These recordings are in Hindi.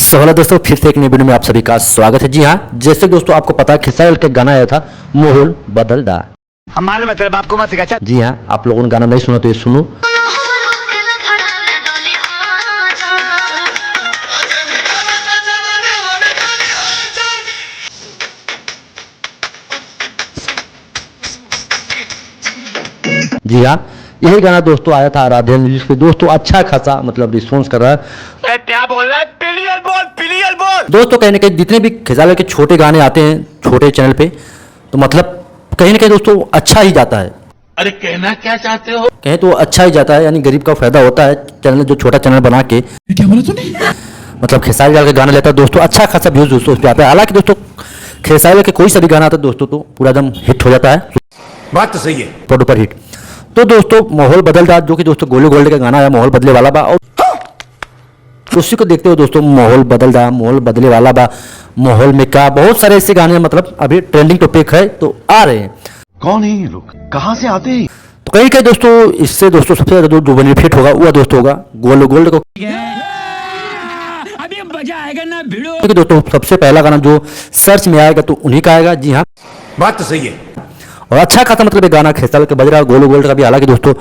सो हेलो दोस्तों, फिर से एक नई वीडियो में आप सभी का स्वागत है। जी हाँ, जैसे दोस्तों आपको पता है खेसारी का गाना आया था माहौल बदल दा। हमारे मतलब आपको मत सिखा। जी हाँ, आप लोगों ने गाना नहीं सुना तो ये सुनो। जी हाँ, यही गाना दोस्तों आया था आराध्या म्यूजिक पे। दोस्तों अच्छा खासा मतलब रिस्पॉन्स कर रहा है। क्या बोल रहा है? पिलियल बोल, पिलियल बोल। दोस्तों कहीं ना कहीं जितने भी खेसारी के छोटे गाने आते हैं छोटे चैनल पे, तो मतलब कहीं ना कहीं दोस्तों अच्छा ही जाता है। अरे कहना क्या चाहते हो? कहें तो अच्छा ही जाता है, यानी गरीब का फायदा होता है। चैनल जो छोटा चैनल बना के, क्या बोला तूने? मतलब खेसारी लाल के गाना लेता है दोस्तों, अच्छा खासा व्यूज दोस्तों उस पर आता है। हालांकि दोस्तों खेसारी लाल के कोई सा भी गाना आता है दोस्तों तो पूरा एकदम हिट हो जाता है, बात तो सही है। Super hit. तो दोस्तों माहौल बदल रहा, जो कि दोस्तों गोलू गोल्ड का गाना है, माहौल बदले वाला बा। और उसी को देखते हुए दोस्तों माहौल बदल रहा, माहौल बदले वाला बा, माहौल में का बहुत सारे ऐसे गाने मतलब अभी ट्रेंडिंग टॉपिक है तो आ रहे हैं। कौन है ये लोग? कहाँ से आते हैं? तो कहीं कहीं दोस्तों इससे दोस्तों सबसे ज्यादा जो बेनिफिट होगा वह दोस्तों होगा गोलू गोल्ड को। अभी मजा आएगा ना भिड़ो। क्योंकि दोस्तों सबसे पहला गाना जो सर्च में आएगा तो उन्हीं का आएगा। जी हाँ, बात तो सही है। और अच्छा खासा मतलब ये गाना खेसारी के बज रहा है। गोलू गोल्ड का भी हालांकि दोस्तों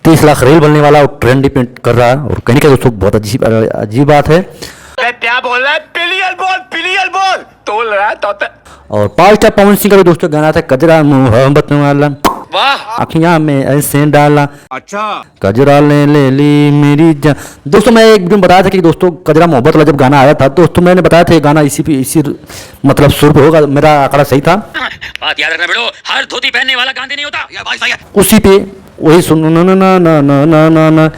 30 लाख रील बनने वाला और ट्रेंड डिपेंड कर रहा है। और कहीं का दोस्तों बहुत अजीब बात है। क्या बोल रहा है? पिलियल बोल, पिलियल बोल। तोल रहा है तोता। और पावर स्टार पवन सिंह का भी दोस्तों गाना था कजरा मोहब्बत वाला, वाह, अखियां में ऐसे डाला, अच्छा। कजरा ले ली मेरी जान। दोस्तों मैं एक दिन बताया था कि दोस्तों कजरा मोहब्बत वाला जब गाना आया था दोस्तों मैंने बताया था ये गाना इसी मतलब सुर पे होगा। मेरा आंकड़ा सही था। बात याद रखना भिड़ो, हर धोती पहनने वाला गांधी नहीं होता। या भाई सही है। उसी पे वही सुन ना ना ना ना ना ना ना ना।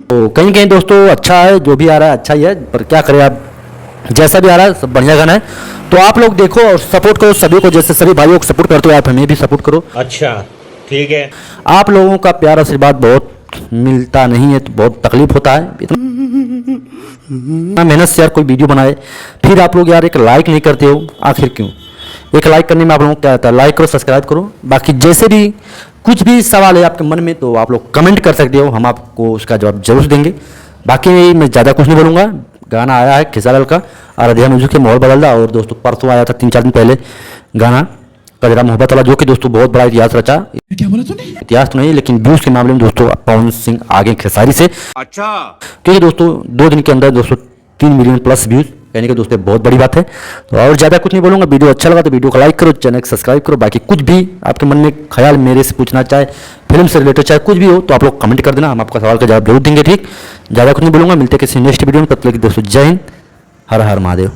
तो कहीं कहीं दोस्तों अच्छा है, जो भी आ रहा है अच्छा ही है, पर क्या करें आप, जैसा भी आ रहा है सब बढ़िया गाना है। तो आप लोग देखो और सपोर्ट करो सभी को, जैसे सभी भाइयों को सपोर्ट करते हो आप हमें भी सपोर्ट करो। अच्छा ठीक है। आप लोगों का प्यार आशीर्वाद बहुत मिलता नहीं है तो बहुत तकलीफ होता है। इतना मेहनत से यार कोई वीडियो बनाए फिर आप लोग यार एक लाइक नहीं करते हो, आखिर क्यों? एक लाइक करने में आप लोगों को क्या आता है? लाइक करो, सब्सक्राइब करो। बाकी जैसे भी कुछ भी सवाल है आपके मन में तो आप लोग कमेंट कर सकते हो, हम आपको उसका जवाब जरूर देंगे। बाकी मैं ज़्यादा कुछ नहीं बोलूँगा। गाना आया है खेसारी लाल का आराध्या म्यूजिक के माहौल बदल रहा। और दोस्तों परसों आया था 3-4 दिन पहले गाना कजरा मोहब्बत वाला, जो कि दोस्तों बहुत बड़ा इतिहास रचा। क्या बोला तूने? इतिहास तो नहीं लेकिन व्यूज के मामले में दोस्तों पवन सिंह आगे खेसारी से। अच्छा। क्योंकि दोस्तों 2 दिन के अंदर दोस्तों 3 मिलियन प्लस व्यूज, यानी कि दोस्तों बहुत बड़ी बात है। तो और ज़्यादा कुछ नहीं बोलूँगा। वीडियो अच्छा लगा तो वीडियो को लाइक करो, चैनल को सब्सक्राइब करो। बाकी कुछ भी आपके मन में ख्याल मेरे से पूछना चाहे, फिल्म से रिलेटेड चाहे कुछ भी हो तो आप लोग कमेंट कर देना, हम आपका सवाल का जवाब जरूर देंगे। ठीक, ज़्यादा कुछ नहीं बोलूँगा। मिलते हैं किसी नेक्स्ट वीडियो में, तब तक दोस्तों जय हिंद, हर हर महादेव।